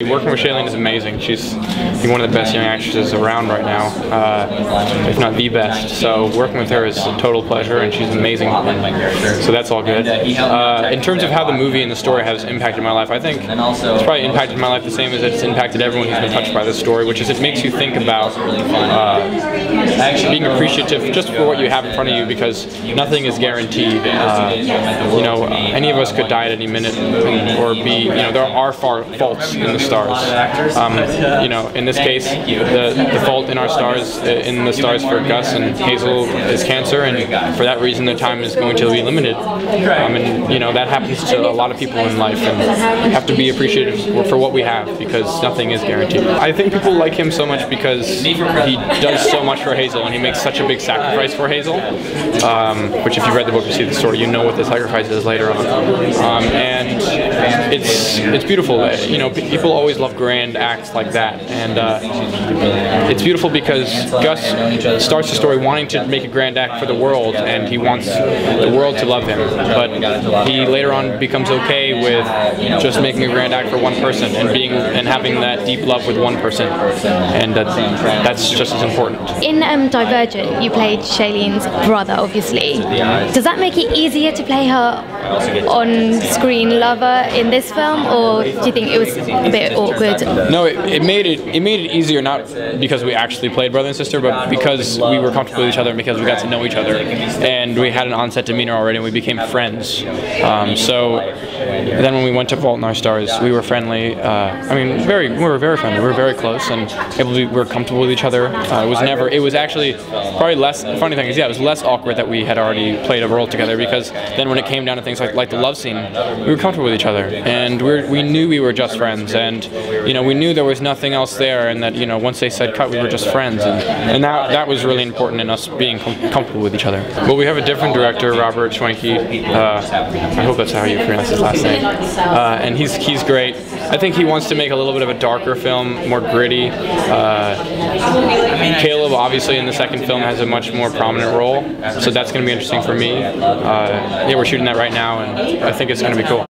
Working with Shailene is amazing. She's one of the best young actresses around right now, if not the best. So working with her is a total pleasure, and she's amazing. So that's all good. In terms of how the movie and the story has impacted my life, I think it's probably impacted my life the same as it's impacted everyone who's been touched by this story, which is it makes you think about being appreciative just for what you have in front of you, because nothing is guaranteed. Any of us could die at any minute, or be, there are faults in the stars. In this case, the fault in our stars, in the stars for Gus and Hazel is cancer, and for that reason their time is going to be limited. That happens to a lot of people in life, and we have to be appreciative for what we have, because nothing is guaranteed. I think people like him so much because he does so much for Hazel, and he makes such a big sacrifice for Hazel, which if you've read the book, you see the story, you know what the sacrifice is later on. And it's beautiful. People always love grand acts like that, and it's beautiful because Gus starts the story wanting to make a grand act for the world, and he wants the world to love him, but he later on becomes okay with just making a grand act for one person and having that deep love with one person, and that's just as important. In Divergent, you played Shailene's brother, obviously. Does that make it easier to play her on-screen lover in this film, or do you think it was a bit awkward? No, it made it easier, not because we actually played brother and sister, but because we were comfortable with each other and because we got to know each other, and we had an on-set demeanor already, and we became friends. So then when we went to Fault in Our Stars, we were friendly. We were very friendly. We were very close, and we were comfortable with each other. It was actually probably less. The funny thing is, it was less awkward that we had already played a role together, because then when it came down to things like the love scene, we were comfortable with each other, and we knew we were just friends, and we knew there was nothing else there, and that once they said cut, we were just friends, and that was really important in us being comfortable with each other. Well, we have a different director, Robert Schwenke. I hope that's how you pronounce his last name, and he's great. I think he wants to make a little bit of a darker film, more gritty. Caleb, obviously, in the second film has a much more prominent role, so that's going to be interesting for me. We're shooting that right now, and I think it's going to be cool.